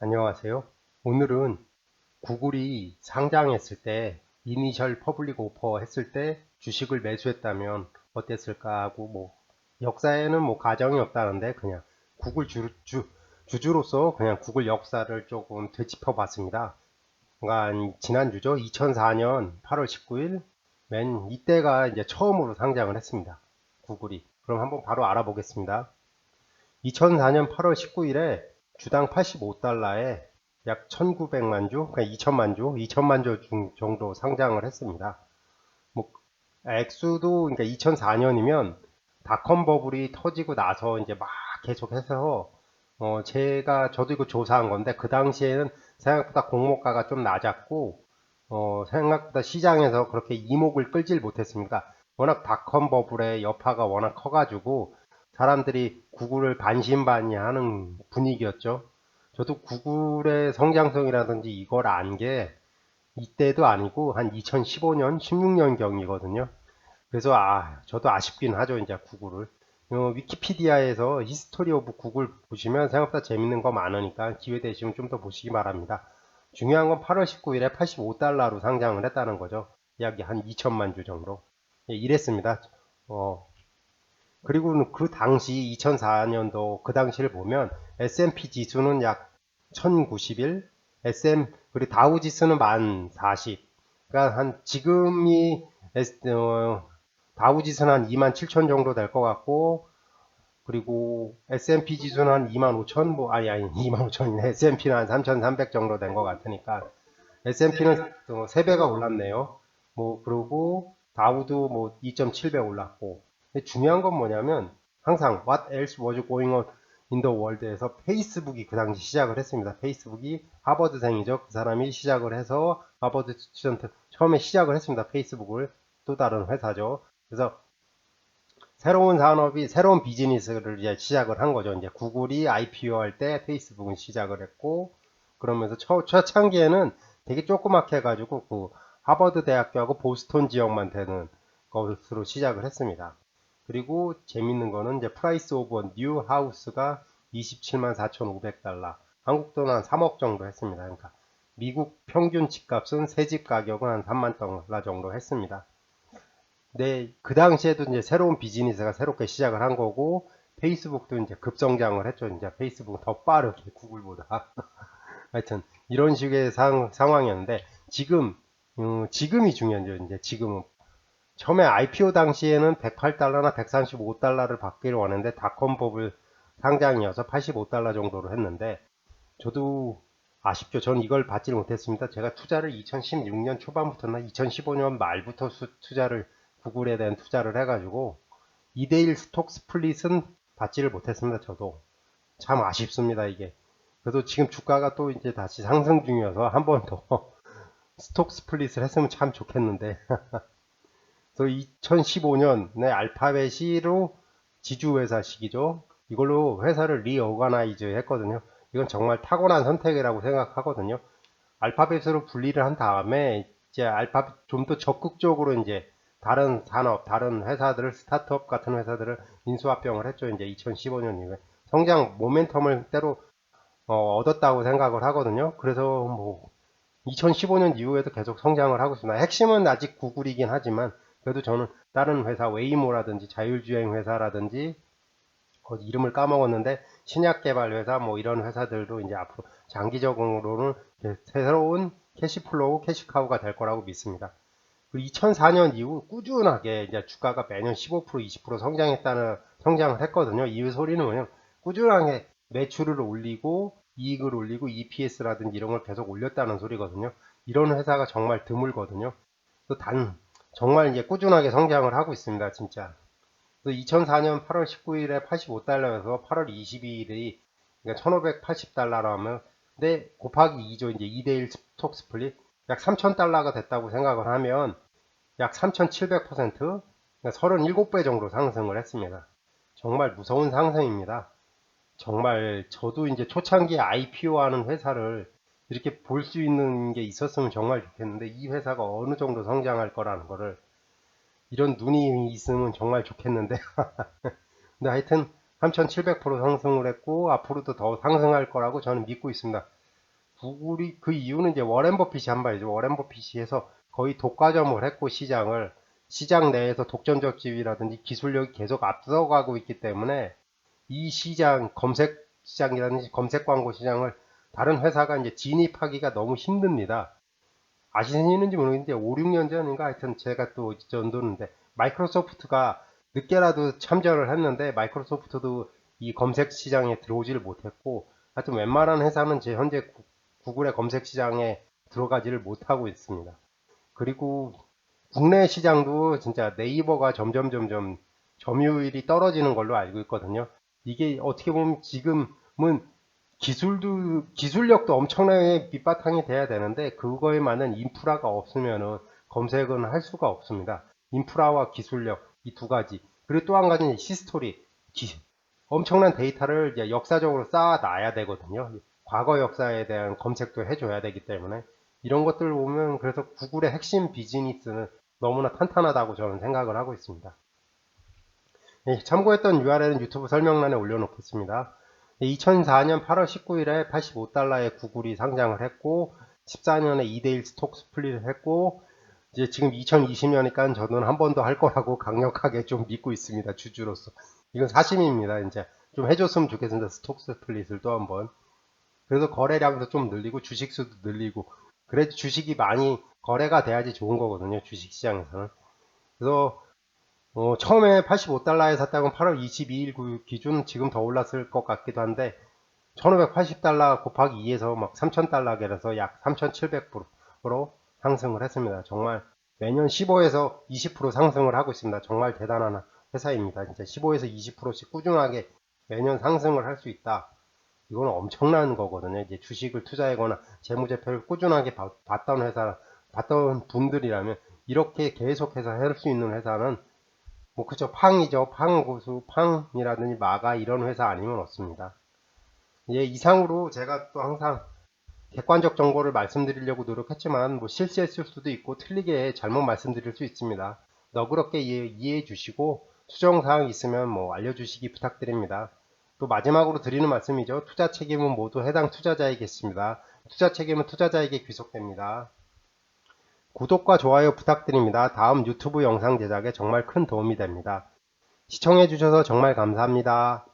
안녕하세요. 오늘은 구글이 상장했을 때 이니셜 퍼블릭 오퍼 했을 때 주식을 매수했다면 어땠을까 하고 역사에는 가정이 없다는데 그냥 구글 주주로서 그냥 구글 역사를 조금 되짚어 봤습니다. 그러니까 지난주죠. 2004년 8월 19일 맨 이때가 이제 처음으로 상장을 했습니다. 구글이. 그럼 한번 바로 알아보겠습니다. 2004년 8월 19일에 주당 85달러에 약 1900만 주, 그러니까 2000만 주, 2000만 주 정도 상장을 했습니다. 뭐, 액수도, 그러니까 2004년이면 닷컴 버블이 터지고 나서 이제 막 계속해서, 저도 이거 조사한 건데, 그 당시에는 생각보다 공모가가 좀 낮았고, 생각보다 시장에서 그렇게 이목을 끌질 못했습니다. 워낙 닷컴 버블의 여파가 워낙 커가지고, 사람들이 구글을 반신반의하는 분위기였죠. 저도 구글의 성장성이라든지 이걸 안 게 이때도 아니고 한 2015년, 16년 경이거든요. 그래서 저도 아쉽긴 하죠, 이제 구글을. 위키피디아에서 히스토리 오브 구글 보시면 생각보다 재밌는 거 많으니까 기회 되시면 좀 더 보시기 바랍니다. 중요한 건 8월 19일에 85달러로 상장을 했다는 거죠. 약 한 2천만 주 정도. 예, 이랬습니다. 그리고 그 당시 2004년도 그 당시를 보면 S&P 지수는 약 1091, 그리고 다우 지수는 만 40. 그러니까 한 지금이 다우 지수는 한 2만 7천 정도 될 것 같고, 그리고 S&P 지수는 한 2만 5천, 아니 2만 5천이네. S&P는 한 3,300 정도 된 것 같으니까 S&P는 3배가 올랐네요. 그리고 다우도 2.7배 올랐고. 근데 중요한 건 뭐냐면 항상 what else was going on in the world에서 페이스북이 그 당시 시작을 했습니다. 페이스북이 하버드생이죠. 그 사람이 시작을 해서 하버드 스튜던트 처음에 시작을 했습니다. 페이스북을 또 다른 회사죠. 그래서 새로운 산업이 새로운 비즈니스를 이제 시작을 한 거죠. 이제 구글이 IPO 할 때 페이스북은 시작을 했고 그러면서 초창기에는 되게 조그맣게 해가지고 그 하버드 대학교하고 보스턴 지역만 되는 것으로 시작을 했습니다. 그리고 재밌는 거는 이제 프라이스 오브 뉴 하우스가 27만 4,500달러, 한국 돈 한 3억 정도 했습니다. 그러니까 미국 평균 집값은 새 집 가격은 한 3만 달러 정도 했습니다. 네, 그 당시에도 이제 새로운 비즈니스가 새롭게 시작을 한 거고, 페이스북도 이제 급성장을 했죠. 이제 페이스북은 더 빠르게 구글보다. 하여튼, 이런 식의 상황이었는데, 지금이 중요한죠. 이제 지금은. 처음에 IPO 당시에는 108달러나 135달러를 받기를 원했는데, 닷컴 버블 상장이어서 85달러 정도로 했는데, 저도 아쉽죠. 전 이걸 받지를 못했습니다. 제가 투자를 2016년 초반부터나 2015년 말부터 투자를 구글에 대한 투자를 해가지고 2대1 스톡 스플릿은 받지를 못했습니다. 저도 참 아쉽습니다. 이게. 그래도 지금 주가가 또 이제 다시 상승 중이어서 한 번 더 스톡 스플릿을 했으면 참 좋겠는데. 그래서 2015년에 알파벳이로 지주회사식이죠. 이걸로 회사를 리어가나이즈 했거든요. 이건 정말 타고난 선택이라고 생각하거든요. 알파벳으로 분리를 한 다음에 이제 알파벳 좀 더 적극적으로 이제 다른 산업, 다른 회사들을 스타트업 같은 회사들을 인수합병을 했죠. 이제 2015년 이후에 성장 모멘텀을 때로 얻었다고 생각을 하거든요. 그래서 2015년 이후에도 계속 성장을 하고 있습니다. 핵심은 아직 구글이긴 하지만 그래도 저는 다른 회사 웨이모라든지 자율주행 회사라든지 이름을 까먹었는데 신약 개발 회사 이런 회사들도 이제 앞으로 장기적으로는 새로운 캐시플로우, 캐시카우가 될 거라고 믿습니다. 그리고 2004년 이후 꾸준하게 이제 주가가 매년 15%, 20% 성장을 했거든요. 이 소리는 뭐냐면 꾸준하게 매출을 올리고 이익을 올리고 EPS라든지 이런 걸 계속 올렸다는 소리거든요. 이런 회사가 정말 드물거든요. 정말 이제 꾸준하게 성장을 하고 있습니다. 진짜. 2004년 8월 19일에 85달러여서 8월 22일이 그러니까 1580달러로 하면 근데 곱하기 2죠. 이제 2대1 스톡 스플릿 약 3000달러가 됐다고 생각을 하면 약 3700% 그러니까 37배 정도 상승을 했습니다. 정말 무서운 상승입니다. 정말 저도 이제 초창기에 IPO 하는 회사를 이렇게 볼 수 있는 게 있었으면 정말 좋겠는데 이 회사가 어느 정도 성장할 거라는 거를 이런 눈이 있으면 정말 좋겠는데 근데 하여튼 3700% 상승을 했고 앞으로도 더 상승할 거라고 저는 믿고 있습니다. 구글이 그 이유는 이제 워렌 버핏이 한 말이죠. 워렌 버핏이 해서 거의 독과점을 했고 시장 내에서 독점적 지위라든지 기술력이 계속 앞서가고 있기 때문에 이 시장 검색 시장이라든지 검색 광고 시장을 다른 회사가 이제 진입하기가 너무 힘듭니다. 아시는지 모르겠는데 5, 6년 전인가 하여튼 제가 또 전도는데 마이크로소프트가 늦게라도 참전을 했는데 마이크로소프트도 이 검색 시장에 들어오지를 못했고 하여튼 웬만한 회사는 제 현재 구글의 검색 시장에 들어가지를 못하고 있습니다. 그리고 국내 시장도 진짜 네이버가 점점 점유율이 떨어지는 걸로 알고 있거든요. 이게 어떻게 보면 지금은 기술력도 엄청나게 밑바탕이 돼야 되는데 그거에 맞는 인프라가 없으면은 검색은 할 수가 없습니다. 인프라와 기술력 이 두 가지. 그리고 또 한 가지는 히스토리. 엄청난 데이터를 이제 역사적으로 쌓아놔야 되거든요. 과거 역사에 대한 검색도 해줘야 되기 때문에 이런 것들을 보면 그래서 구글의 핵심 비즈니스는 너무나 탄탄하다고 저는 생각을 하고 있습니다. 참고했던 URL은 유튜브 설명란에 올려놓겠습니다. 2004년 8월 19일에 85달러에 구글이 상장을 했고 14년에 2대1 스톡 스플릿을 했고 이제 지금 2020년이니까 저는 한 번 더 할 거라고 강력하게 좀 믿고 있습니다. 주주로서. 이건 사심입니다. 이제 좀 해줬으면 좋겠습니다. 스톡 스플릿을 또 한번. 그래서 거래량도 좀 늘리고 주식수도 늘리고 그래도 주식이 많이 거래가 돼야지 좋은 거거든요. 주식시장에서는. 그래서 처음에 85달러에 샀다고 8월 22일 기준 지금 더 올랐을 것 같기도 한데 1580달러 곱하기 2에서 막 3000달러계라서 약 3700% 상승을 했습니다. 정말 매년 15에서 20% 상승을 하고 있습니다. 정말 대단한 회사입니다. 진짜 15에서 20%씩 꾸준하게 매년 상승을 할 수 있다. 이건 엄청난 거거든요. 이제 주식을 투자하거나 재무제표를 꾸준하게 봤던 분들이라면 이렇게 계속해서 할 수 있는 회사는 뭐 그쵸 팡이죠. 팡고수 팡이라든지 마가 이런 회사 아니면 없습니다. 예, 이상으로 제가 또 항상 객관적 정보를 말씀드리려고 노력했지만 뭐 실수했을 수도 있고 틀리게 잘못 말씀드릴 수 있습니다. 너그럽게 이해해 주시고 수정사항 있으면 뭐 알려주시기 부탁드립니다. 또 마지막으로 드리는 말씀이죠. 투자 책임은 모두 해당 투자자에게있습니다. 투자 책임은 투자자에게 귀속됩니다. 구독과 좋아요 부탁드립니다. 다음 유튜브 영상 제작에 정말 큰 도움이 됩니다. 시청해주셔서 정말 감사합니다.